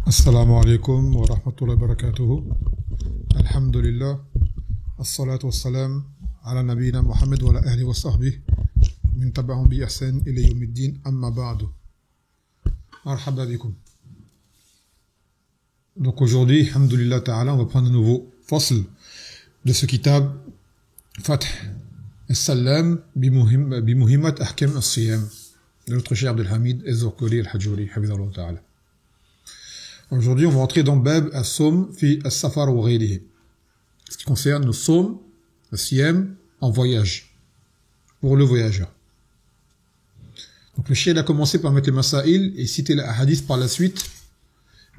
السلام عليكم ورحمة الله وبركاته. الحمد لله الصلاة والسلام على نبينا محمد وعلى أهله وصحبه من تبعهم بإحسان إلى يوم الدين أما بعد. مرحبا بكم. Donc aujourd'hui, alhamdulillah ta'ala, on va prendre un nouveau fasl de ce kitab Fath al-Salam bimuhimmat ahkam al-siyam de notre cher Abdelhamid Ezzorkoli al-Hajjouri, hafizahullah ta'ala. Aujourd'hui, on va entrer dans Bab as-Sawm fi as-Safar wa ghayrihi. Ce qui concerne le Sawm, le Siyam, en voyage, pour le voyageur. Donc le cheikh a commencé par mettre les masail et citer les hadiths par la suite.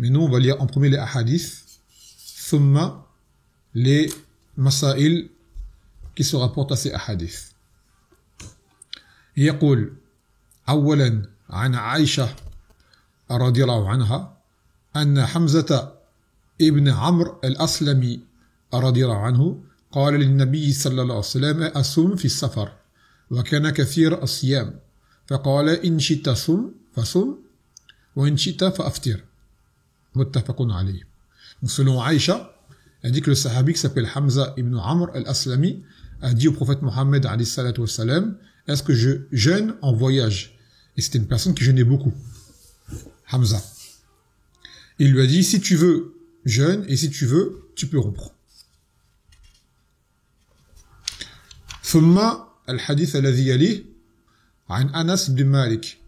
Mais nous, on va lire en premier les hadiths, thumma les masail qui se rapportent à ces hadiths. يقول أولا عن عائشة رضي الله عنها أن حمزة ابن عمرو الأسلمي رضي الله عنه قال للنبي صلى الله عليه وسلم أصوم في السفر وكان كثير الصيام فقال إن شئت صم فصم وإن شئت فأفطر متفق عليه. Donc selon Aïcha, elle dit que le sahabi qui s'appelle Hamza ibn Amr al-Aslami a dit au prophète Mohammed alayhi salatu wassalam, est-ce que je jeûne en voyage? Et c'était une personne qui jeûnait beaucoup, Hamza. Il lui a dit, si tu veux, jeûne, et si tu veux, tu peux rompre. ثم الحديث الذي يليه عن أنس بن مالك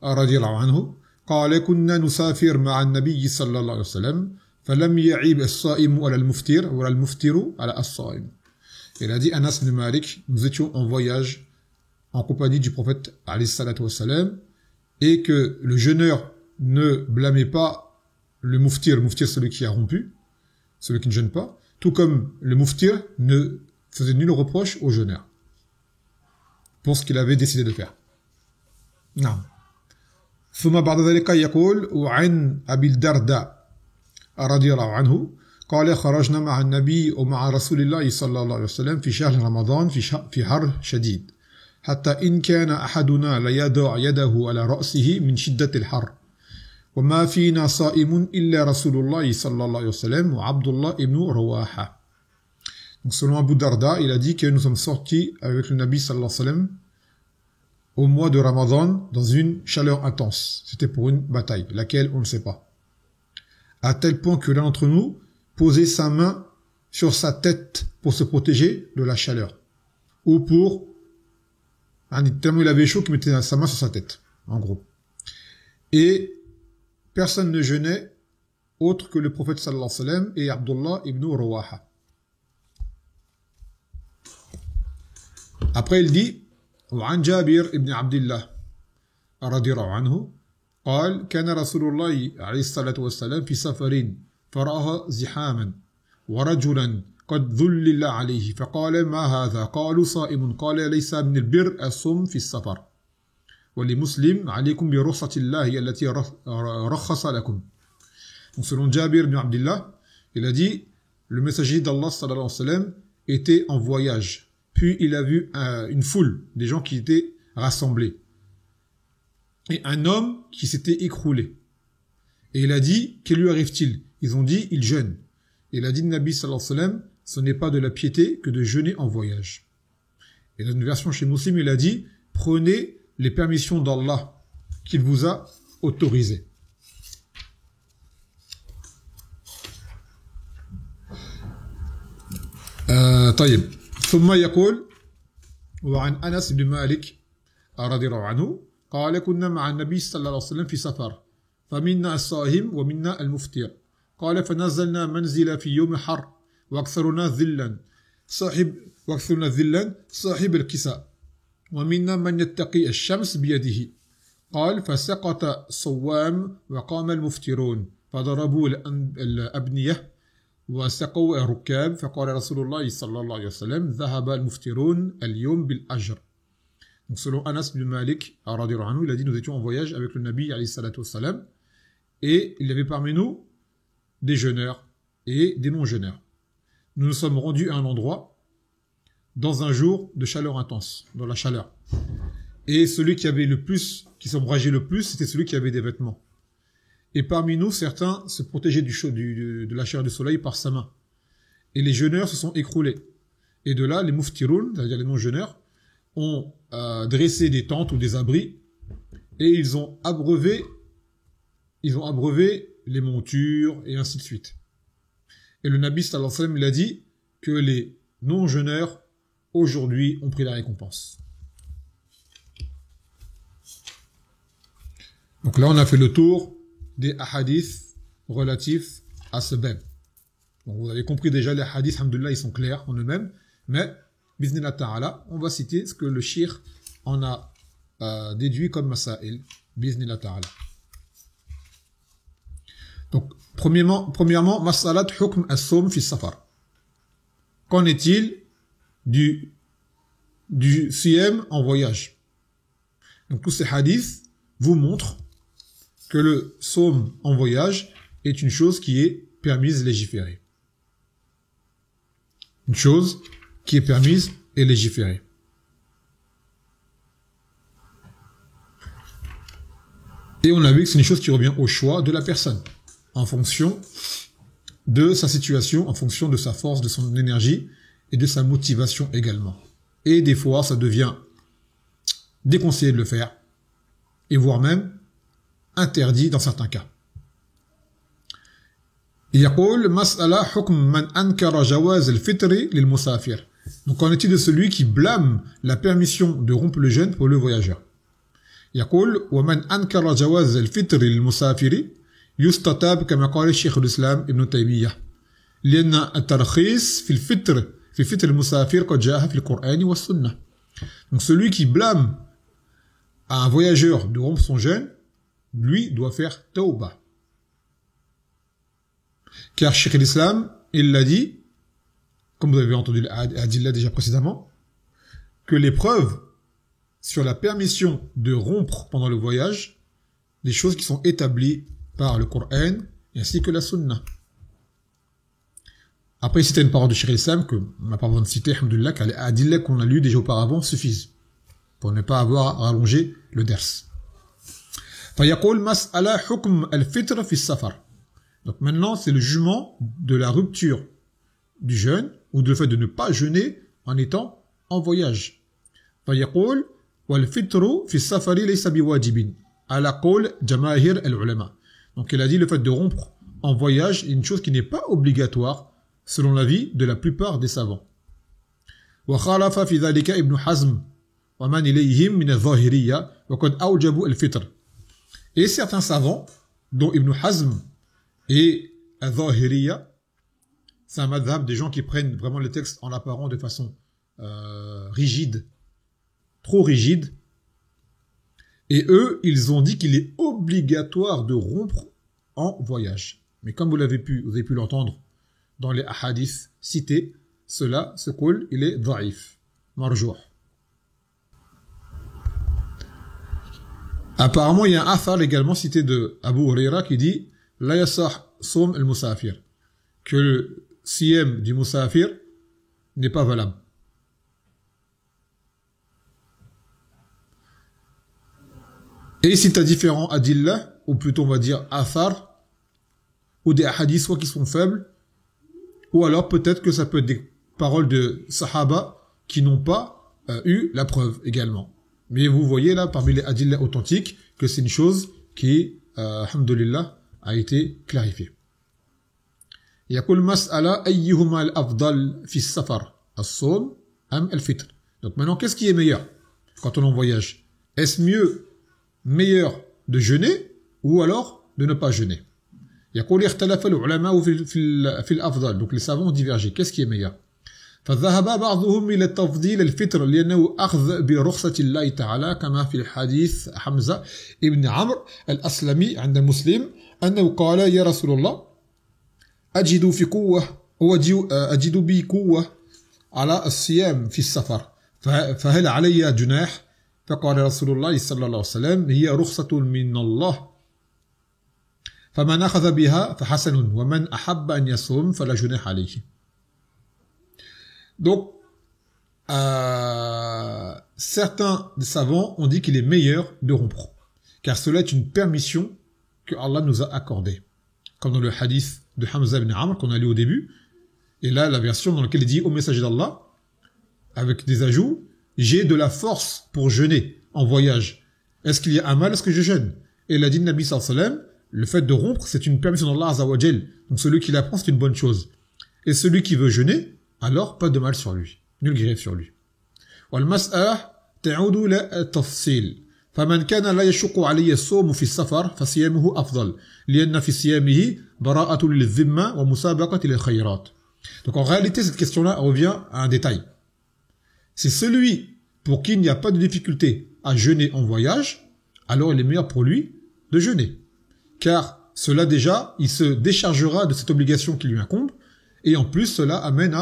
رضي الله عنه قال كنا نسافر مع النبي صلى الله عليه وسلم فلم يعيب الصائم على المفطر ولا المفطر على الصائم. Il a dit Anas ibn Malik, nous étions en voyage en compagnie du prophète alayhi salatu wassalam et que le jeûneur ne blâmait pas le muftir celui qui a rompu, celui qui ne jeûne pas, tout comme le muftir ne faisait nul reproche au jeûneur pour ce qu'il avait décidé de faire. Non. ثم بعد ذلك يقول وعن أبي الدرداء رضي الله عنه قال خرجنا مع النبي ومع رسول الله صلى الله عليه وسلم في شهر رمضان في حر شديد حتى إن كان أحدنا ليضع يده على رأسه من شدة الحر وما فينا صائم إلا رسول الله صلى الله عليه وسلم وعبد الله ابن رواحة. Donc selon Abu Darda, il a dit que nous sommes sortis avec le Nabi sallallahu alayhi wa sallam au mois de Ramadan dans une chaleur intense. C'était pour une bataille, laquelle on ne sait pas. À tel point que l'un d'entre nous posait sa main sur sa tête pour se protéger de la chaleur. Ou pour... tellement il avait chaud qu'il mettait sa main sur sa tête, en gros. Et personne ne jeûnait autre que le prophète sallallahu alayhi wa sallam et Abdullah ibn Rawaha. Après il dit وعن جابر ابن عبد الله رضي الله عنه قال كان رسول الله عليه الصلاة والسلام في سفر فرأى زحاما ورجلا قد ذلل عليه فقال ما هذا قالوا صائم قال ليس من البر الصوم في السفر ولمسلم عليكم برخصة الله التي رخص لكم. Donc selon Jabir ibn Abdillah, il a dit le messager d'Allah sallallahu alayhi wa sallam était en voyage. Puis il a vu une foule, des gens qui étaient rassemblés. Et un homme qui s'était écroulé. Et il a dit, que lui arrive-t-il? Ils ont dit, il jeûne. Et il a dit, Nabi sallallahu alayhi wa sallam, ce n'est pas de la piété que de jeûner en voyage. Et dans une version chez Muslim, il a dit, prenez les permissions d'Allah qu'il vous a autorisées. طيب ثم يقول وعن أنس بن مالك رضي الله عنه قال كنا مع النبي صلى الله عليه وسلم في سفر فمنا الصائم ومنا المفطر قال فنزلنا منزل في يوم حر واكثرنا ذلا صاحب الكساء ومنا من يتقي الشمس بيده قال فسقط الصوام وقام المفطرون فضربوا الأبنية وسقوا الركاب فقال رسول الله صلى الله عليه وسلم ذهب المفطرون اليوم بالأجر. Donc selon Anas bin Malik radhiyallahu anhu, il a dit nous étions en voyage avec le Nabi alayhi salatu wassalam et il y avait parmi nous des jeûneurs et des non-jeûneurs. Nous nous sommes rendus à un endroit dans un jour de chaleur intense, dans la chaleur. Et celui qui avait le plus, qui s'ombrageait le plus, c'était celui qui avait des vêtements. Et parmi nous, certains se protégeaient de la chaleur du soleil par sa main. Et les jeûneurs se sont écroulés. Et de là, les muftiroun, c'est-à-dire les non-jeûneurs, ont dressé des tentes ou des abris et ils ont abreuvé les montures et ainsi de suite. Et le Nabi sallallahu alayhi wa sallam, il a dit que les non-jeûneurs aujourd'hui ont pris la récompense. Donc là, on a fait le tour des hadiths relatifs à ce bab. Donc vous avez compris déjà, les hadiths, alhamdoulilah, ils sont clairs en eux-mêmes, mais, biznillah ta'ala, on va citer ce que le cheikh en a déduit comme masail, biznillah ta'ala. Donc, premièrement, masalat hukm as-sawm fi safar. Qu'en est-il du siyam en voyage? Donc, tous ces hadiths vous montrent que le sawm en voyage est une chose qui est permise, légiférée. Une chose qui est permise et légiférée. Et on a vu que c'est une chose qui revient au choix de la personne, en fonction de sa situation, en fonction de sa force, de son énergie et de sa motivation également. Et des fois, ça devient déconseillé de le faire, et voire même interdit dans certains cas. يقول مسألة حكم من أنكر جواز الفطر للمسافر. Donc, qu'en est-il de celui qui blâme la permission de rompre le jeûne pour le voyageur? يقول ومن أنكر جواز الفطر للمسافر يستتاب كما قال الشيخ الإسلام ابن تيمية لأن الترخيص في فطر المسافر قد جاء في القرآن والسنة. Donc, celui qui blâme à un voyageur de rompre son jeûne, lui doit faire tawbah. Car Cheikh l'Islam, il l'a dit, comme vous avez entendu Adillah déjà précédemment, que les preuves sur la permission de rompre pendant le voyage, des choses qui sont établies par le Coran ainsi que la Sunna. Après, il citait une parole de Cheikh l'Islam que on n'a pas besoin de citer, alhamdoulilah, car les Adillah qu'on a lu déjà auparavant suffisent pour ne pas avoir rallongé le ders. فيقول مسألة حكم الفطر في السفر. Donc maintenant, c'est le jugement de la rupture du jeûne ou du fait de ne pas jeûner en étant en voyage. فيقول والفطر في السفر ليس بواجب على قول جماهير العلماء. Donc il a dit le fait de rompre en voyage est une chose qui n'est pas obligatoire selon l'avis de la plupart des savants. وخالف في ذلك ابن حزم ومن إليهم من الظاهرية وقد أوجبوا الفطر. Et certains savants, dont Ibn Hazm et Al-Zahiriya, c'est un madhab des gens qui prennent vraiment le texte en l'apparent de façon rigide, trop rigide, et eux, ils ont dit qu'il est obligatoire de rompre en voyage. Mais comme vous avez pu l'entendre dans les hadiths cités, ce qawl, il est dhaif, marjouh. Apparemment, il y a un athar également cité de Abu Huraira qui dit La yasah som al-musafir, que le siyam du musafir n'est pas valable. Et il cite différents adillah, ou plutôt on va dire athar, ou des hadiths soit qui sont faibles, ou alors peut-être que ça peut être des paroles de sahaba qui n'ont pas eu la preuve également. Mais vous voyez là, parmi les adillah authentiques, que c'est une chose qui, alhamdulillah, a été clarifiée. يقول مسألة أيهما الأفضل في السفر الصوم أم الفطر. Donc maintenant, qu'est-ce qui est meilleur quand on en voyage? Est-ce meilleur de jeûner ou alors de ne pas jeûner? يقول اختلف العلماء في الأفضل. Donc les savants ont divergé. Qu'est-ce qui est meilleur? فذهب بعضهم إلى تفضيل الفطر لأنه أخذ برخصة الله تعالى كما في الحديث حمزة ابن عمرو الأسلمي عند مسلم أنه قال يا رسول الله أجد بي قوة على الصيام في السفر فهل علي جناح؟ فقال رسول الله صلى الله عليه وسلم هي رخصة من الله فمن أخذ بها فحسن ومن أحب أن يصوم فلا جناح عليه. Donc, certains des savants ont dit qu'il est meilleur de rompre, car cela est une permission que Allah nous a accordées. Comme dans le hadith de Hamza ibn Amr qu'on a lu au début. Et là, la version dans laquelle il dit au messager d'Allah, avec des ajouts, j'ai de la force pour jeûner en voyage. Est-ce qu'il y a un mal? Est-ce que je jeûne? Et il a dit le Nabi sallallahu alayhi wa sallam, le fait de rompre, c'est une permission d'Allah azza wa jal. Donc celui qui l'apprend, c'est une bonne chose. Et celui qui veut jeûner, alors pas de mal sur lui. Nul grève sur lui. والمسألة تعود إلى التفصيل فمن كان لا يشق عليه الصوم في السفر فصيامه أفضل لأن في صيامه براءة للذمة ومسابقة للخيرات. Donc en réalité, cette question-là revient à un détail. C'est celui pour qui il n'y a pas de difficulté à jeûner en voyage, alors il est meilleur pour lui de jeûner. Car cela déjà, il se déchargera de cette obligation qui lui incombe, et en plus cela amène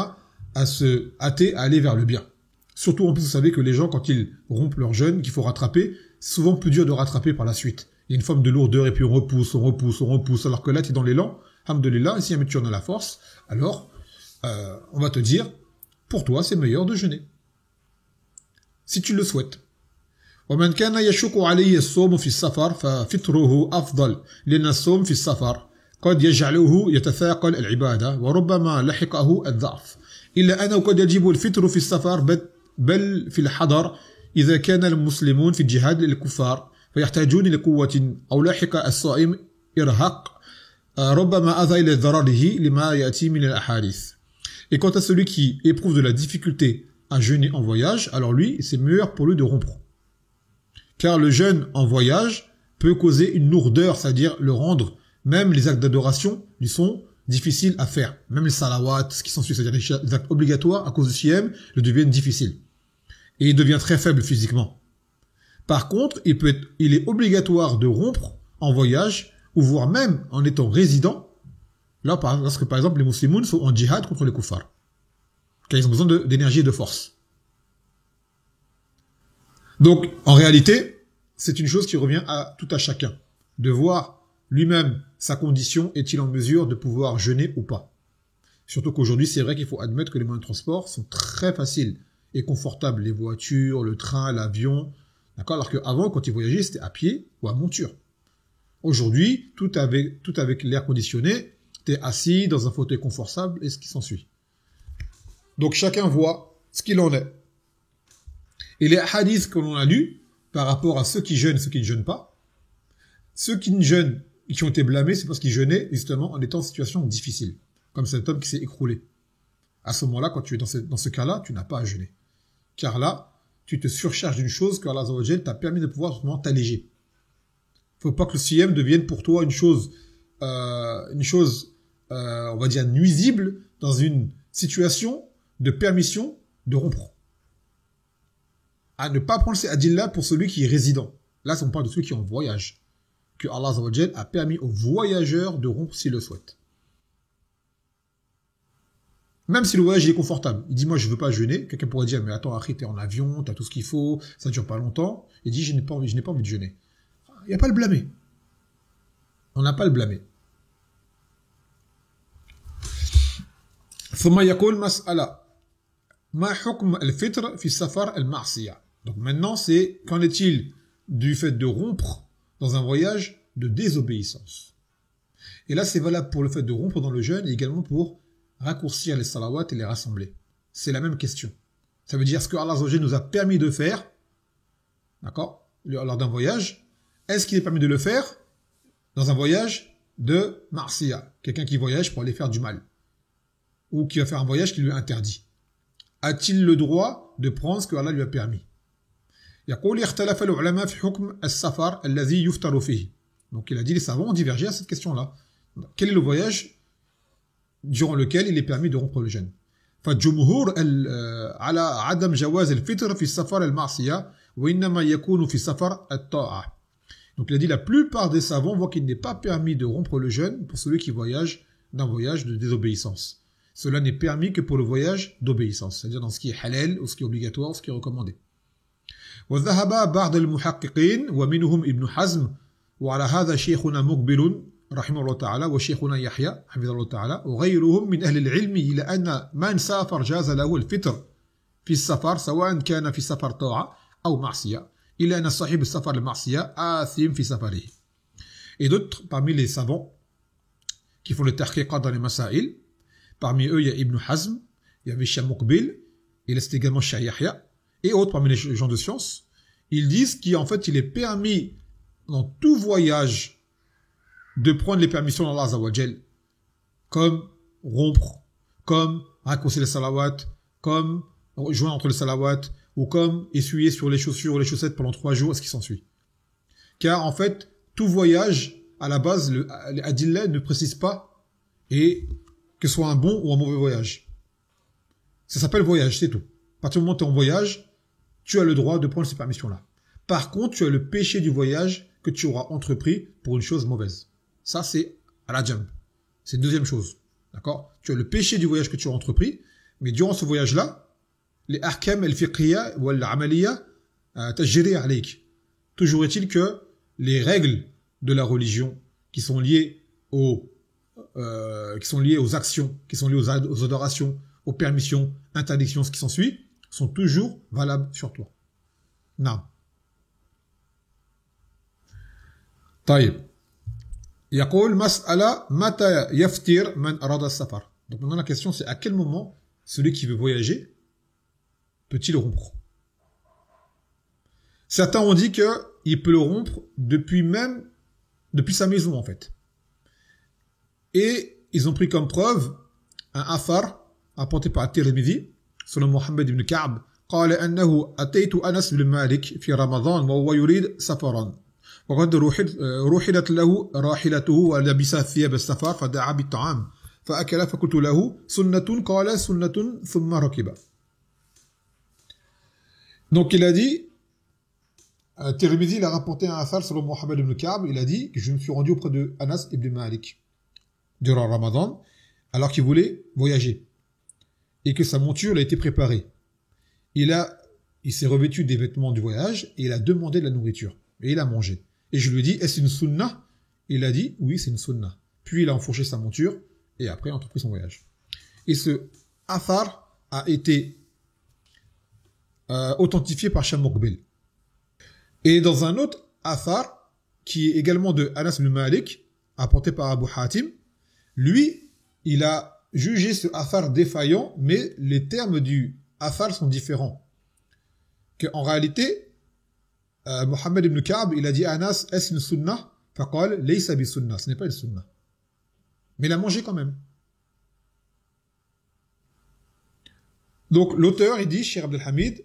à se hâter à aller vers le bien. Surtout en plus, vous savez que les gens, quand ils rompent leur jeûne, qu'il faut rattraper, c'est souvent plus dur de rattraper par la suite. Il y a une forme de lourdeur, et puis on repousse, alors que là, tu es dans l'élan, alhamdoulilah, et si jamais tu en as la force, alors on va te dire, pour toi, c'est meilleur de jeûner. Si tu le souhaites. ومن كان يشق عليه الصوم في السفر ففطره أفضل لأن الصوم في السفر قد يجعله يتثاقل العبادة وربما لحقه الضعف إلا أنه قد يجب الفطر في السفر بل في الحضر إذا كان المسلمون في الجهاد للكفار فيحتاجون لقوة أو لاحق الصائم إرهاق ربما أذى إلى ضرره لما يأتي من الأحاديث. Et quant à celui qui éprouve de la difficulté à jeûner en voyage, alors lui, c'est meilleur pour lui de rompre. Car le jeûne en voyage peut causer une lourdeur, c'est-à-dire le rendre, même les actes d'adoration lui sont difficiles à faire. Même les salawats, ce qui s'ensuit, c'est-à-dire les actes obligatoires, à cause du siyam, le deviennent difficiles. Et il devient très faible physiquement. Par contre, il est obligatoire de rompre en voyage, ou voire même en étant résident, là, lorsque par exemple les musulmans sont en djihad contre les kuffars. Car ils ont besoin d'énergie et de force. Donc, en réalité, c'est une chose qui revient à tout à chacun. De voir lui-même sa condition, est-il en mesure de pouvoir jeûner ou pas. Surtout qu'aujourd'hui, c'est vrai qu'il faut admettre que les moyens de transport sont très faciles et confortables. Les voitures, le train, l'avion. D'accord? Alors qu'avant, quand ils voyageaient, c'était à pied ou à monture. Aujourd'hui, tout avec l'air conditionné, t'es assis dans un fauteuil confortable et ce qui s'ensuit. Donc, chacun voit ce qu'il en est. Et les hadiths que l'on a lus, par rapport à ceux qui jeûnent et ceux qui ne jeûnent pas, ceux qui ne jeûnent, qui ont été blâmés, c'est parce qu'ils jeûnaient, justement, en étant en situation difficile. Comme cet homme qui s'est écroulé. À ce moment-là, quand tu es dans ce cas-là, tu n'as pas à jeûner. Car là, tu te surcharges d'une chose que Allah Azza wa Jal t'a permis de pouvoir, justement, t'alléger. Faut pas que le siyam devienne pour toi une chose, on va dire, nuisible dans une situation de permission de rompre. À ne pas prendre ces hadiths-là pour celui qui est résident. Là, on parle de ceux qui sont en voyage. Que Allah Azza wa Jal a permis aux voyageurs de rompre s'ils le souhaitent. Même si le voyage est confortable. Il dit, moi, je veux pas jeûner. Quelqu'un pourrait dire, mais attends, Akhi, t'es en avion, t'as tout ce qu'il faut, ça dure pas longtemps. Il dit, je n'ai pas envie de jeûner. Il n'y a pas à le blâmer. On n'a pas à le blâmer. ثم يقول مسألة ما حكم الفطر في السفر المعصية. Donc maintenant, c'est qu'en est-il du fait de rompre dans un voyage de désobéissance. Et là, c'est valable pour le fait de rompre dans le jeûne et également pour raccourcir les salawats et les rassembler. C'est la même question. Ça veut dire ce que Allah Azza wa Jal nous a permis de faire, d'accord, lors d'un voyage. Est-ce qu'il est permis de le faire dans un voyage de marsiya, quelqu'un qui voyage pour aller faire du mal, ou qui va faire un voyage qui lui est interdit? A-t-il le droit de prendre ce que Allah lui a permis? يقول اختلف العلماء في حكم السفر الذي يفطر فيه. Donc il a dit les savants ont divergé à cette question-là. Quel est le voyage durant lequel il est permis de rompre le jeûne? فالجمهور على عدم جواز الفطر في السفر المعصية وإنما يكون في سفر الطاعة. Donc il a dit la plupart des savants voient qu'il n'est pas permis de rompre le jeûne pour celui qui voyage d'un voyage de désobéissance. Cela n'est permis que pour le voyage d'obéissance, c'est-à-dire dans ce qui est halal ou ce qui est obligatoire ou ce qui est recommandé. وذهب بعض المحققين ومنهم ابن حزم وعلى هذا شيخنا مقبل رحمه الله تعالى وشيخنا يحيى حفظه الله تعالى وغيرهم من أهل العلم إلى أن من سافر جاز له الفطر في السفر سواء كان في سفر طاعة أو معصية إلا أن صاحب السفر المعصية آثم في سفره. Et d'autres, parmi les savants, qui font le tahqiqat dans les masail, parmi eux, il y a Ibn Hazm, il y avait Shah Muqbil, il y a également Shah Yahya, et autres parmi les gens de science, ils disent qu'en fait, il est permis, dans tout voyage, de prendre les permissions d'Allah Azza wa Jal, comme rompre, comme raccourcir les salawats, comme joindre entre les salawats, ou comme essuyer sur les chaussures ou les chaussettes pendant 3 jours, ce qui s'ensuit. Car en fait, tout voyage, à la base, les adillah ne précise pas, et que ce soit un bon ou un mauvais voyage. Ça s'appelle voyage, c'est tout. À partir du moment où tu es en voyage, tu as le droit de prendre ces permissions-là. Par contre, tu as le péché du voyage que tu auras entrepris pour une chose mauvaise. Ça, c'est à la jamb. C'est une deuxième chose. D'accord? Tu as le péché du voyage que tu as entrepris, mais durant ce voyage-là, les ahkam al-fiqhiyya ou al-amaliyya tajri alayk. Toujours est-il que les règles de la religion qui sont liées aux actions, qui sont liées aux adorations, aux permissions, interdictions, ce qui s'ensuit, sont toujours valables sur toi. Non. طيب. يقول مسألة متى يفطر من أراد السفر. Donc maintenant la question c'est à quel moment celui qui veut voyager peut-il rompre? Certains ont dit que il peut le rompre depuis sa maison en fait. Et ils ont pris comme preuve un athar apporté par At-Tirmidhi selon Mohammed ibn Ka'b قال أنه أتيت أنس بن مالك في رمضان وهو يريد سفرا وقد رحلت له راحلته ولبس ثياب السفر فدعا بالطعام فأكل فقلت له سنة قال سنة ثم ركب. Donc il a dit, Tirmidhi il a rapporté un athar selon Mohammed ibn Ka'b, il a dit que je me suis rendu auprès de Anas ibn Malik durant Ramadan alors qu'il voulait voyager et que sa monture a été préparée. Il s'est revêtu des vêtements du voyage et il a demandé de la nourriture et il a mangé. Et je lui ai dit, est-ce une sunnah? Il a dit, oui, c'est une sunnah. Puis il a enfourché sa monture et après a entrepris son voyage. Et ce athar a été authentifié par Shah Muqbil. Et dans un autre athar, qui est également de Anas ibn Malik, apporté par Abu Hatim, lui, il a jugé ce athar défaillant, mais les termes du athar sont différents. Qu'en réalité, Mohammed ibn Ka'b, il a dit à Anas, est-ce une sunnah? Faqal, laysa bi sunnah, ce n'est pas une sunnah. Mais il a mangé quand même. Donc l'auteur, il dit, Cheikh Abdel Hamid,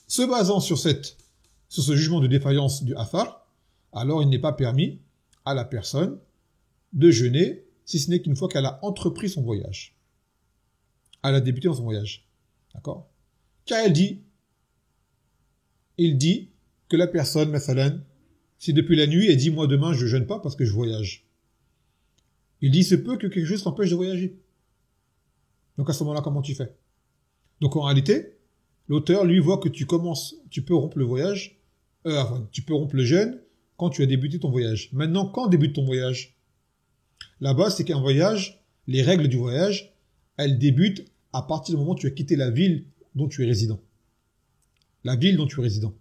se basant sur ce jugement de défaillance du athar, alors il n'est pas permis à la personne de jeûner, si ce n'est qu'une fois qu'elle a entrepris son voyage. Elle a débuté dans son voyage. D'accord? Car il dit que la personne, mathalan, si depuis la nuit, elle dit, moi demain, je jeûne pas parce que je voyage. Il dit, c'est peu que quelque chose t'empêche de voyager. Donc à ce moment-là, comment tu fais? Donc en réalité, l'auteur, lui, voit que tu peux rompre le voyage, tu peux rompre le jeûne quand tu as débuté ton voyage. Maintenant, quand débute ton voyage? Là-bas, c'est qu'un voyage, les règles du voyage, elles débutent à partir du moment où tu as quitté la ville dont tu es résident. La ville dont tu es résident.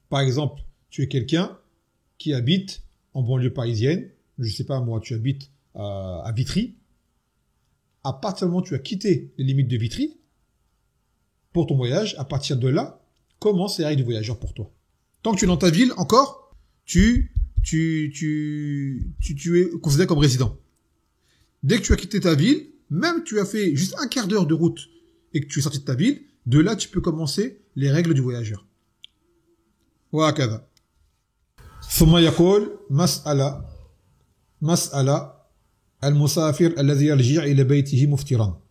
Par exemple, tu es quelqu'un qui habite en banlieue parisienne, je sais pas moi, tu habites à Vitry. À partir du moment où tu as quitté les limites de Vitry, pour ton voyage, à partir de là, commence les règles du voyageur pour toi. Tant que tu es dans ta ville, encore, tu es considéré comme résident. Dès que tu as quitté ta ville, même tu as fait juste un quart d'heure de route et que tu es sorti de ta ville, de là, tu peux commencer les règles du voyageur. وهكذا. ثم يقول مسألة المسافر الذي يرجع إلى بيته مفطرا.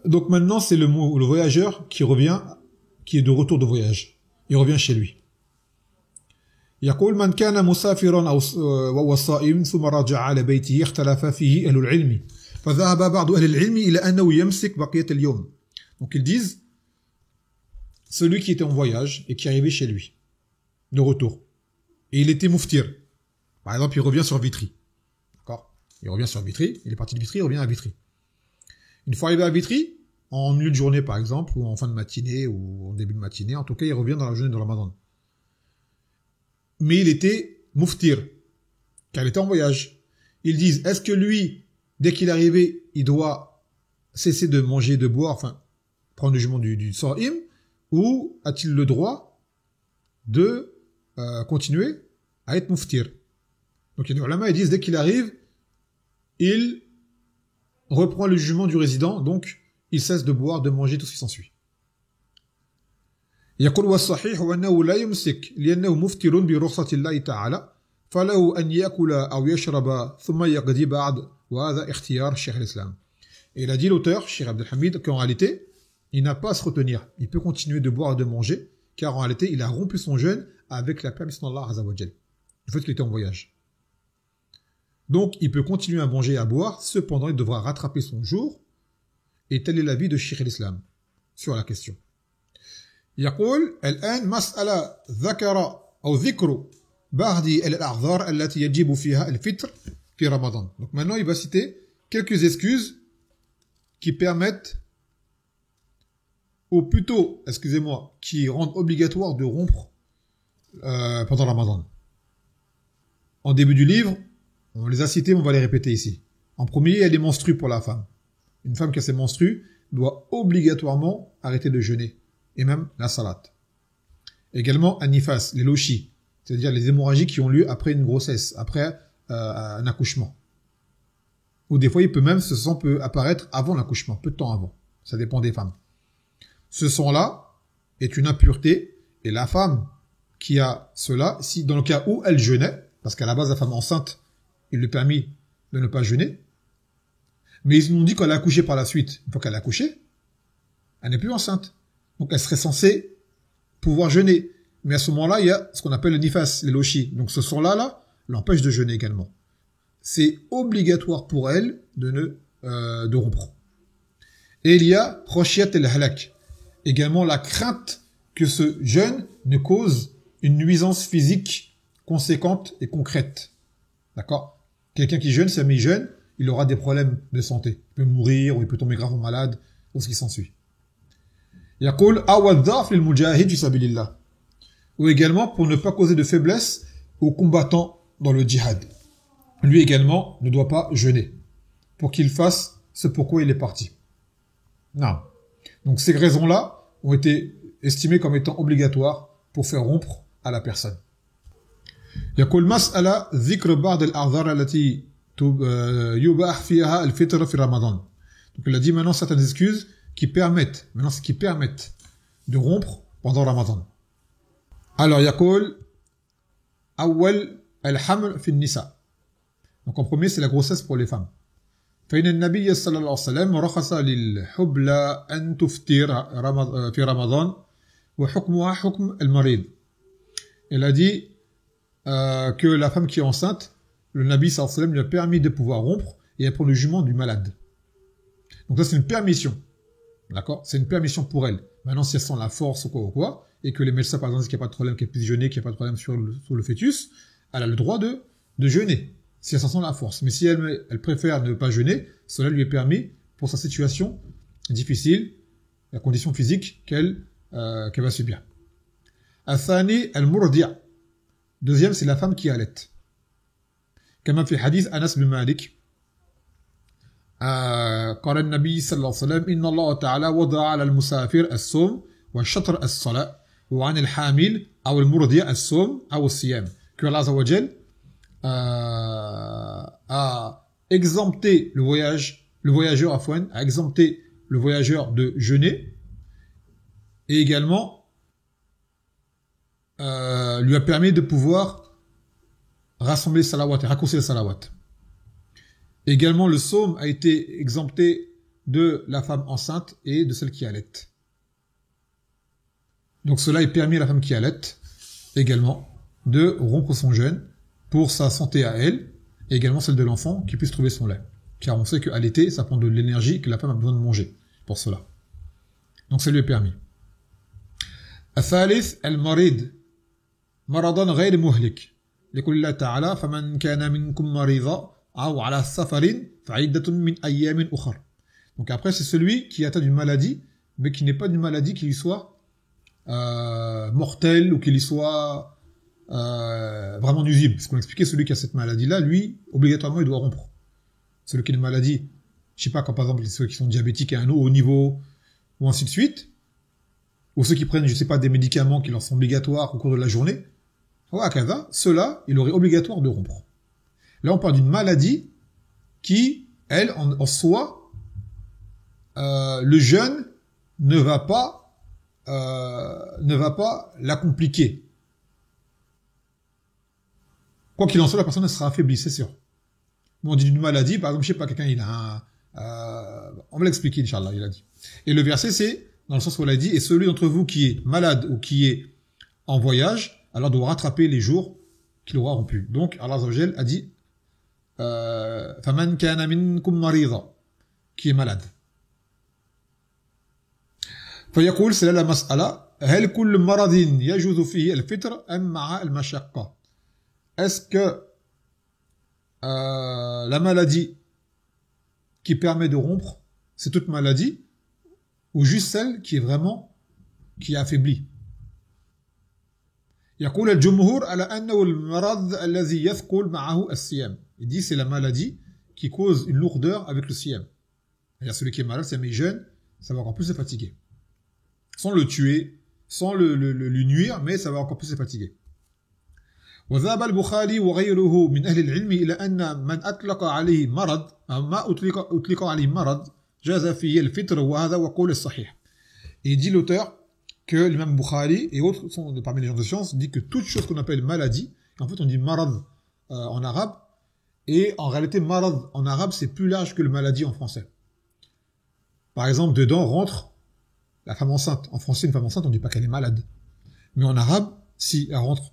Donc maintenant, c'est le voyageur qui est de retour de voyage. Il revient chez lui. يقول من كان مسافرا وهو صائم ثم رجع على بيته اختلف فيه أهل العلم فذهب بعض أهل العلم إلى أنه يمسك بقية اليوم. Donc ils disent, celui qui était en voyage et qui arrivait chez lui, de retour, et il était mouftir. Par exemple, il revient sur Vitry. D'accord? Il revient sur Vitry, il est parti de Vitry, il revient à Vitry. Une fois arrivé à Vitry, en milieu de journée par exemple, ou en fin de matinée, ou en début de matinée, en tout cas, il revient dans la journée de Ramadan. mais il était muftir, car il était en voyage. Ils disent, est-ce que lui, dès qu'il est arrivé, il doit cesser de manger, de boire, enfin, prendre le jugement du sa'im, ou a-t-il le droit de continuer à être muftir? Donc, il y a des ulama, ils disent, dès qu'il arrive, il reprend le jugement du résident, donc il cesse de boire, de manger, tout ce qui s'ensuit. يقول والصحيح أنه لا يمسك لأنه مفتر برخصة الله تعالى فله أن يأكل أو يشرب ثم يقضي بعد وهذا اختيار شيخ الإسلام. Et il a dit l'auteur, Cheikh Abdel Hamid, qu'en réalité, il n'a pas à se retenir. Il peut continuer de boire et de manger, car en réalité, il a rompu son jeûne avec la permission d'Allah Azza wa Jal, du fait qu'il était en voyage. Donc, il peut continuer à manger et à boire, cependant, il devra rattraper son jour, et tel est l'avis de Cheikh l'Islam sur la question. يقول الآن مسألة ذكر أو ذكر بعض الأعذار التي يجب فيها الفطر في رمضان. Donc maintenant, il va citer quelques excuses qui permettent, ou plutôt, excusez-moi, qui rendent obligatoire de rompre pendant Ramadan. En début du livre, on les a cités, mais on va les répéter ici. En premier, il y a les menstrues pour la femme. Une femme qui a ses menstrues doit obligatoirement arrêter de jeûner, et même la salat. Également, an-nifas, les lochis, c'est-à-dire les hémorragies qui ont lieu après une grossesse, après un accouchement. Ou des fois, ce sang peut apparaître avant l'accouchement, peu de temps avant. Ça dépend des femmes. Ce sang-là est une impureté, et la femme qui a cela, si dans le cas où elle jeûnait, parce qu'à la base, la femme enceinte, il lui permis de ne pas jeûner, mais ils nous ont dit qu'elle a accouché par la suite. Une fois qu'elle a accouché, elle n'est plus enceinte. Donc elle serait censée pouvoir jeûner. Mais à ce moment-là, il y a ce qu'on appelle le nifas, les lochis. Donc ce sang-là, l'empêche de jeûner également. C'est obligatoire pour elle de rompre. Et il y a khoshyat el-halak. Également la crainte que ce jeûne ne cause une nuisance physique conséquente et concrète. D'accord? Quelqu'un qui jeûne, si jamais il jeûne, il aura des problèmes de santé. Il peut mourir, ou il peut tomber gravement malade, ou ce qui s'ensuit. يقول أو الضعف للمجاهد في سبيل الله. Ou également pour ne pas causer de faiblesse aux combattants dans le djihad. Lui également ne doit pas jeûner pour qu'il fasse ce pourquoi il est parti. Non. Donc ces raisons-là ont été estimées comme étant obligatoires pour faire rompre à la personne. يقول مسألة ذكر بعض الأعذار التي يباح فيها الفطر في رمضان. Donc il a dit maintenant certaines excuses qui permettent de rompre pendant Ramadan. Alors, يقول أول الحمل في النساء. Donc en premier, c'est la grossesse pour les femmes. فإن النبي صلى الله عليه وسلم رخص للحبلى أن تفطر في رمضان وحكمها حكم المريض. Elle a dit que la femme qui est enceinte, le Nabi sallallahu alayhi wa sallam lui a permis de pouvoir rompre et elle prend le jugement du malade. Donc ça, c'est une permission. D'accord? C'est une permission pour elle. Maintenant, si elle sent la force ou quoi, et que les médecins, par exemple, disent qu'il n'y a pas de problème, qu'elle puisse jeûner, qu'il n'y a pas de problème sur le fœtus, elle a le droit de jeûner, si elle sent la force. Mais si elle préfère ne pas jeûner, cela lui est permis pour sa situation difficile, la condition physique qu'elle va subir. Athani al-murdi'. Deuxième, c'est la femme qui allait. Comme في حديث أنس بن مالك قال النبي صلى الله عليه وسلم إن الله تعالى وضع على المسافر الصوم والشطر الصلاة وعن الحامل أو المرضع الصوم أو الصيام. Que Allah Azza wa Jal a exempté le voyageur a exempté le voyageur de jeûner et également lui a permis de pouvoir rassembler les salawat et raccourcir les salawat. Également, le psaume a été exempté de la femme enceinte et de celle qui allait. Donc cela est permis à la femme qui allait également de rompre son jeûne pour sa santé à elle et également celle de l'enfant qui puisse trouver son lait. Car on sait qu'à l'été, ça prend de l'énergie que la femme a besoin de manger pour cela. Donc ça lui est permis. الثالث المريض مرضا غير مهلك لقول الله تعالى فمن كان منكم مريضا أو على سفر فعدة من أيام أخر. Donc après c'est celui qui atteint d'une maladie mais qui n'est pas d'une maladie qui lui soit mortelle ou qui lui soit vraiment nuisible. Parce qu'on expliquait, celui qui a cette maladie-là, lui, obligatoirement, il doit rompre. Celui qui a une maladie, je sais pas, quand par exemple ceux qui sont diabétiques à un haut niveau, ou ainsi de suite, ou ceux qui prennent, je sais pas, des médicaments qui leur sont obligatoires au cours de la journée, ceux-là, il aurait obligatoire de rompre. Là, on parle d'une maladie qui, elle, en soi, le jeûne ne va pas la compliquer. Quoi qu'il en soit, la personne elle sera affaiblie, c'est sûr. Mais on dit d'une maladie, par exemple, je sais pas, quelqu'un il a on va l'expliquer, Inch'Allah, il a dit. Et le verset, c'est, dans le sens où il a dit, et celui d'entre vous qui est malade ou qui est en voyage, alors doit rattraper les jours qu'il aura rompus. Donc, Allah Azza wa Jal a dit, فَمَنْ كَانَ مِنْكُمْ مَرِيضًا, qui est malade. فيقول, c'est là la mas'ala, هل كل مرض يجوز فيه الفطر أم مع المشقة? Est-ce que la maladie qui permet de rompre, c'est toute maladie, ou juste celle qui est vraiment, qui est affaiblie? يقول الجمهور على أنه المرض الذي يثقل معه الصيام. Il dit c'est la maladie qui cause une lourdeur avec le siyam. C'est-à-dire celui qui est malade, c'est mais jeune, ça va encore plus se fatiguer. Sans le tuer, sans lui nuire, mais ça va encore plus se fatiguer. وذهب البخاري وغيره من أهل العلم إلى أن من أطلق عليه مرض أو ما أطلق عليه مرض جاز فيه الفطر وهذا وقول الصحيح. Et il dit l'auteur que l'imam Bukhari et autres sont parmi les gens de science dit que toute chose qu'on appelle maladie, en fait on dit marad en arabe, et en réalité marad en arabe c'est plus large que le maladie en français. Par exemple, dedans rentre la femme enceinte. En français, une femme enceinte, on dit pas qu'elle est malade. Mais en arabe, si elle rentre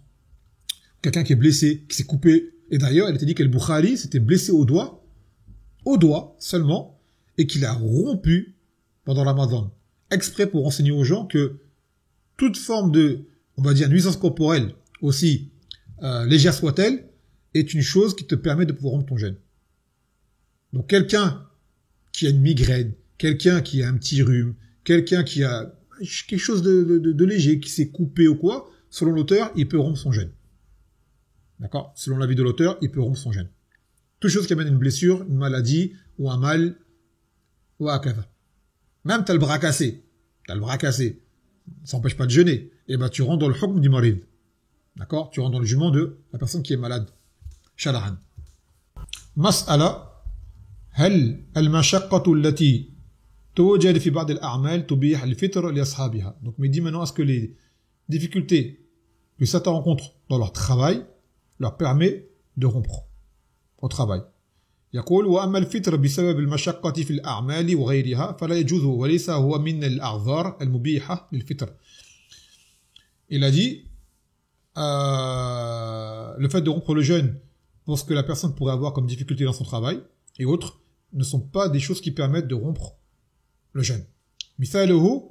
quelqu'un qui est blessé, qui s'est coupé, et d'ailleurs, elle était dit que le Bukhari s'était blessé au doigt seulement, et qu'il a rompu pendant la Ramadan, exprès pour enseigner aux gens que toute forme de, on va dire, nuisance corporelle, aussi légère soit-elle, est une chose qui te permet de pouvoir rompre ton jeûne. Donc quelqu'un qui a une migraine, quelqu'un qui a un petit rhume, quelqu'un qui a quelque chose de léger, qui s'est coupé ou quoi, selon l'auteur, il peut rompre son jeûne. D'accord? Selon l'avis de l'auteur, il peut rompre son jeûne. Toute chose qui amène une blessure, une maladie, ou un mal, ou un akava. Même t'as le bras cassé. Ça n'empêche pas de jeûner. Et ben, tu rentres dans le hukm du marid. D'accord? Tu rentres dans le jugement de la personne qui est malade. Shar'an. Mas'ala. هل المشقة التي توجد في بعض الأعمال تبيح الفطر لأصحابها. Donc, mais dit maintenant, est-ce que les difficultés que certains rencontrent dans leur travail leur permet de rompre au travail. يقول وأما الفطر بسبب المشقة في الأعمال وغيرها فلا يجوز وليس هو من الأعذار المبيحة للفطر. Il a dit le fait de rompre le jeûne pour ce que la personne pourrait avoir comme difficulté dans son travail et autres ne sont pas des choses qui permettent de rompre le jeûne. مثاله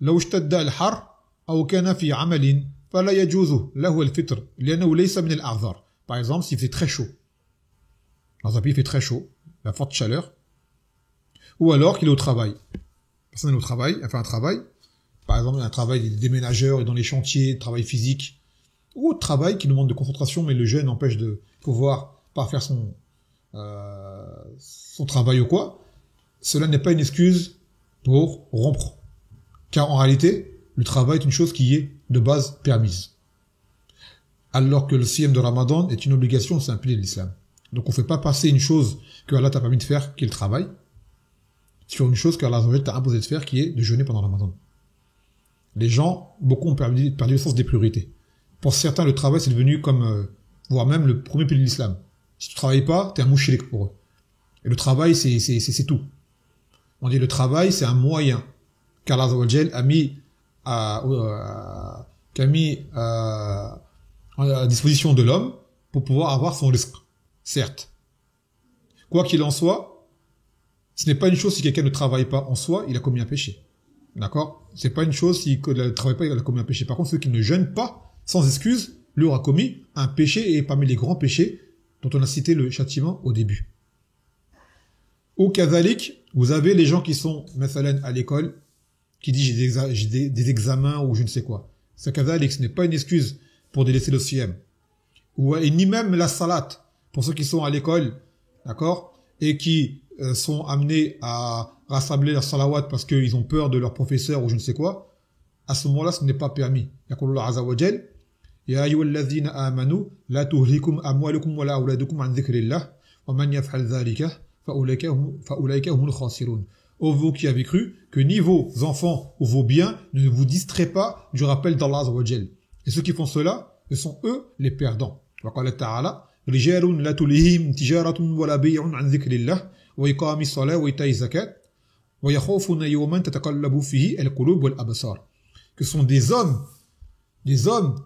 لو اشتد الحر أو كان في عمل فلا يجوز له الفطر لأنه ليس من الأعذار. Par exemple, s'il fait très chaud. Dans un pays, il fait très chaud, la forte chaleur. Ou alors qu'il est au travail. La personne est au travail, elle fait un travail. Par exemple, un travail des ménageurs et dans les chantiers, travail physique. Ou autre travail qui demande de concentration, mais le jeûne empêche de pouvoir pas faire son travail ou quoi. Cela n'est pas une excuse pour rompre. Car en réalité, le travail est une chose qui est de base permise. Alors que le siyam de Ramadan est une obligation, c'est un pilier de l'islam. Donc on ne fait pas passer une chose que Allah t'a permis de faire, qui est le travail, sur une chose que Allah t'a imposé de faire, qui est de jeûner pendant Ramadan. Les gens, beaucoup ont perdu le sens des priorités. Pour certains, le travail c'est devenu comme, voire même le premier pilier de l'islam. Si tu travailles pas, t'es un mouchirik pour eux. Et le travail, c'est tout. On dit le travail, c'est un moyen qu'Allah a mis à disposition de l'homme pour pouvoir avoir son risque. Certes. Quoi qu'il en soit, ce n'est pas une chose si quelqu'un ne travaille pas en soi, il a commis un péché. D'accord? C'est pas une chose s'il ne travaille pas, il a commis un péché. Par contre, ceux qui ne jeûnent pas, sans excuse, lui aura commis un péché et parmi les grands péchés dont on a cité le châtiment au début. Au Kazalik, vous avez les gens qui sont, mathalan, à l'école, qui disent j'ai des examens ou je ne sais quoi. Ça Kazalik, ce n'est pas une excuse pour délaisser le siyam. Et ni même la salat, pour ceux qui sont à l'école, d'accord, et qui sont amenés à rassembler leur salawat parce qu'ils ont peur de leur professeur ou je ne sais quoi, à ce moment-là, ce n'est pas permis. يقول الله عز وجل يا أيها الذين آمنوا لا تلهكم أموالكم ولا أولادكم عن ذكر الله ومن يفعل ذلك فأولئك هم الخاسرون. Ô vous qui avez cru, que ni vos enfants ou vos biens ne vous distraient pas du rappel d'Allah Azza wa Jal. Et ceux qui font cela, ce sont eux les perdants. وقال تعالى رجال لا تلهيهم تجارة ولا بيع عن ذكر الله وإقام الصلاة وإيتاء الزكاة ويخافون يوما تتقلب فيه القلوب والأبصار. Que sont des hommes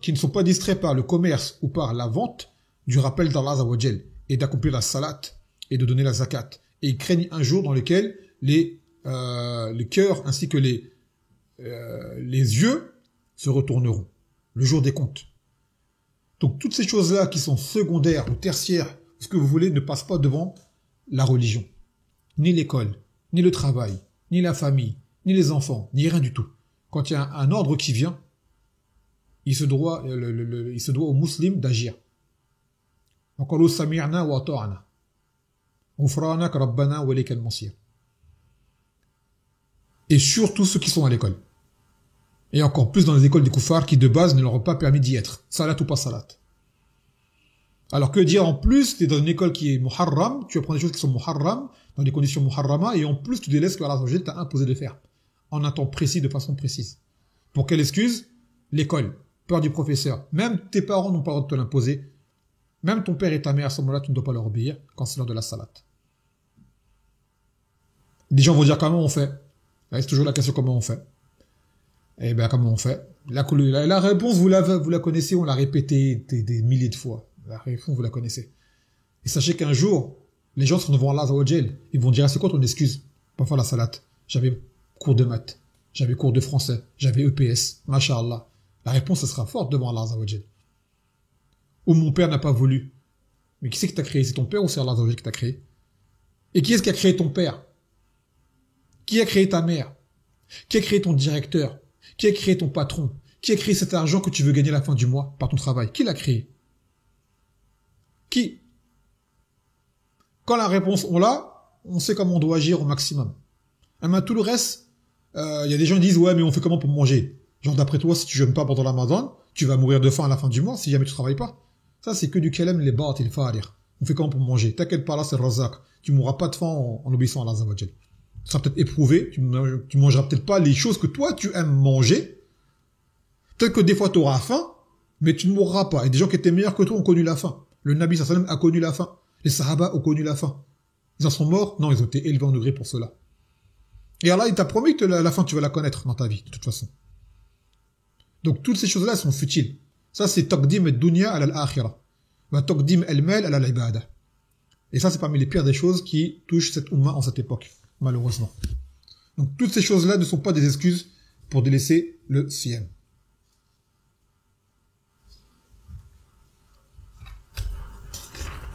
qui ne sont pas distraits par le commerce ou par la vente du rappel d'Allah Azza wa Jal et d'accomplir la salat et de donner la zakat. Et ils craignent un jour dans lequel les cœurs ainsi que les yeux se retourneront. Le jour des comptes. Donc toutes ces choses-là qui sont secondaires ou tertiaires, ce que vous voulez, ne passent pas devant la religion. Ni l'école, ni le travail, ni la famille, ni les enfants, ni rien du tout. Quand il y a un ordre qui vient, il se doit aux musulmans d'agir. وقالوا سمعنا وأطعنا غفرانك ربنا وإليك المصير. Et surtout ceux qui sont à l'école. Et encore plus dans les écoles des koufars qui de base ne leur ont pas permis d'y être. Salat ou pas salat. Alors que dire en plus, tu es dans une école qui est muharram, tu apprends des choses qui sont muharram, dans des conditions muharrama, et en plus tu délaisses ce que Allah t'a imposé de faire. En un temps précis, de façon précise. Pour quelle excuse? L'école. Peur du professeur. Même tes parents n'ont pas le droit de te l'imposer. Même ton père et ta mère, à ce moment-là, tu ne dois pas leur obéir quand c'est l'heure de la salat. Des gens vont dire comment on fait. C'est toujours la question comment on fait. Eh bien, comment on fait? La réponse, vous la connaissez, on l'a répété des milliers de fois. La réponse, vous la connaissez. Et sachez qu'un jour, les gens seront devant Allah Azza wa Jal. Ils vont dire, c'est quoi ton excuse pour faire la salat? J'avais cours de maths, j'avais cours de français, j'avais EPS, masha'Allah. La réponse, ça sera forte devant Allah Azza wa Jal. Ou mon père n'a pas voulu. Mais qui c'est qui t'a créé? C'est ton père ou c'est Allah Azza wa Jal qui t'a créé? Et qui est-ce qui a créé ton père? Qui a créé ta mère? Qui a créé ton directeur? Qui a créé ton patron? Qui a créé cet argent que tu veux gagner à la fin du mois par ton travail? Qui l'a créé? Qui? Quand la réponse on l'a, on sait comment on doit agir au maximum. Mais tout le reste, y a des gens qui disent ouais mais on fait comment pour manger? Genre d'après toi si tu jeûnes pas pendant la Ramadan, tu vas mourir de faim à la fin du mois si jamais tu travailles pas. Ça c'est que du kalam les bat il farir. On fait comment pour manger? T'inquiète pas là c'est le razak. Tu mourras pas de faim en obéissant à Allah Azza wa Jal. Tu seras peut-être éprouvé, tu mangeras peut-être pas les choses que toi tu aimes manger. Peut-être que des fois tu auras faim, mais tu ne mourras pas. Et des gens qui étaient meilleurs que toi ont connu la faim. Le Nabi sallallahu alayhi wa sallam a connu la faim. Les Sahaba ont connu la faim. Ils en sont morts? Non, ils ont été élevés en degré pour cela. Et Allah, il t'a promis que la faim, tu vas la connaître dans ta vie, de toute façon. Donc toutes ces choses-là sont futiles. Ça, c'est taqdim al-dunya ala al-akhirah. Wa taqdim al-mal ala al-ibadah. Et ça, c'est parmi les pires des choses qui touchent cette umma en cette époque, malheureusement. Donc toutes ces choses-là ne sont pas des excuses pour délaisser le siyam.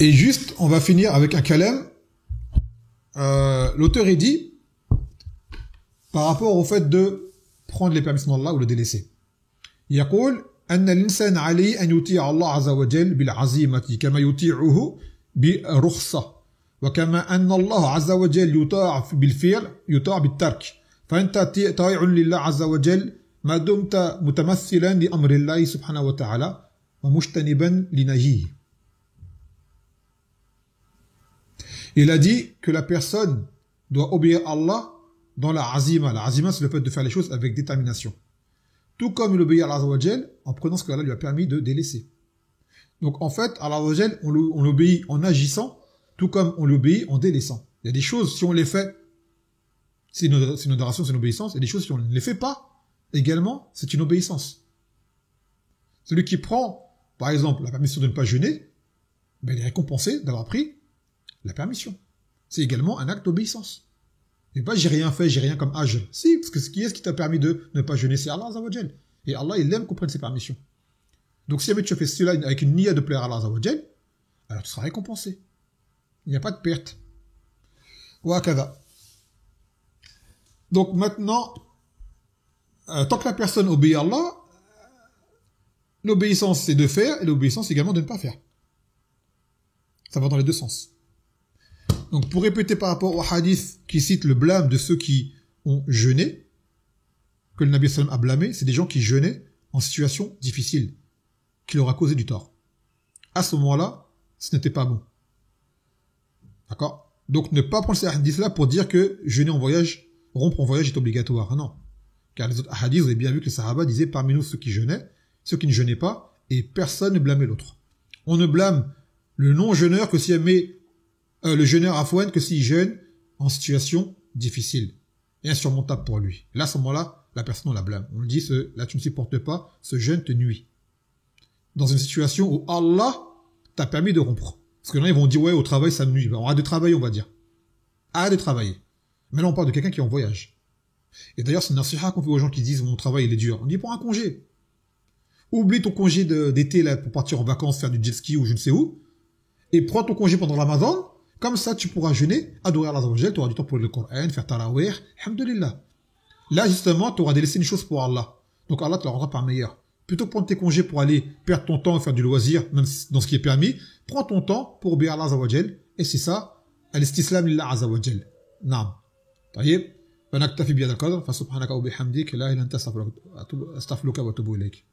Et juste, on va finir avec un kalam. L'auteur est dit, par rapport au fait de prendre les permissions d'Allah ou le délaisser. يقول أن الإنسان عليه أن يطيع الله عز وجل بالعزيمة كما يطيعه بالرخصة وكما أن الله عز وجل يطاع بالفعل يطاع بالترك فأنت طائع لله عز وجل ما دمت متمثلا لأمر الله سبحانه وتعالى ومجتنبا لنهيه. Il a dit que la personne doit obéir à Allah dans la azima. La azima, c'est le fait de faire les choses avec détermination. Tout comme il obéit à Allah Azza wa Jal en prenant ce que Allah lui a permis de délaisser. Donc en fait, à Allah Azza wa Jal, on l'obéit en agissant, tout comme on l'obéit en délaissant. Il y a des choses, si on les fait, c'est une adoration, c'est une obéissance. Et des choses, si on ne les fait pas, également, c'est une obéissance. Celui qui prend, par exemple, la permission de ne pas jeûner, ben, il est récompensé d'avoir pris la permission. C'est également un acte d'obéissance. Et pas j'ai rien fait, j'ai rien comme âge. Si, parce que qui est-ce qui t'a permis de ne pas jeûner? C'est Allah Azza wa Jal. Et Allah, il aime qu'on prenne ses permissions. Donc si jamais tu fais cela avec une niya de plaire à Allah Azza wa Jal, alors tu seras récompensé. Il n'y a pas de perte. Wa kada. Donc maintenant, tant que la personne obéit à Allah, L'obéissance, c'est de faire, et l'obéissance, c'est également de ne pas faire. Ça va dans les deux sens. Donc, pour répéter par rapport au hadith qui cite le blâme de ceux qui ont jeûné, que le Nabi sallam a blâmé, c'est des gens qui jeûnaient en situation difficile, qui leur a causé du tort. À ce moment-là, ce n'était pas bon. D'accord? Donc, ne pas prendre ces hadiths-là pour dire que jeûner en voyage, rompre en voyage est obligatoire. Ah non. Car les autres hadiths, vous avez bien vu que les Sahaba disaient parmi nous ceux qui jeûnaient, ceux qui ne jeûnaient pas, et personne ne blâmait l'autre. On ne blâme le non-jeûneur que s'il met le jeûneur afouane que s'il jeûne en situation difficile et insurmontable pour lui. Et là, à ce moment-là, la personne, on la blâme. On lui dit, là, tu ne supportes pas, ce jeûne te nuit. Dans une situation où Allah t'a permis de rompre. Parce que là, ils vont dire, ouais, au travail, ça me nuit. On arrête de travailler, on va dire. Arrête de travailler. Mais là, on parle de quelqu'un qui est en voyage. Et d'ailleurs, c'est une nasiha qu'on fait aux gens qui disent, mon travail, il est dur. On dit, prends un congé. Oublie ton congé d'été, là, pour partir en vacances, faire du jet ski ou je ne sais où. Et prends ton congé pendant Ramadan. Comme ça, tu pourras jeûner, adorer Allah Azza wa Jal, tu auras du temps pour le Coran, faire tarawih, alhamdulillah. Là, justement, tu auras délaissé une chose pour Allah. Donc Allah te la rendra par meilleur. Plutôt que prendre tes congés pour aller perdre ton temps et faire du loisir, même dans ce qui est permis, prends ton temps pour obéir à Allah Azza wa Jal. Et c'est ça, al-istislam lillah Azza wa Jal. Naam. طيب فنكتفي بهذا القدر فسبحانك وبحمدك لا اله الا انت استغفرك واتوب اليك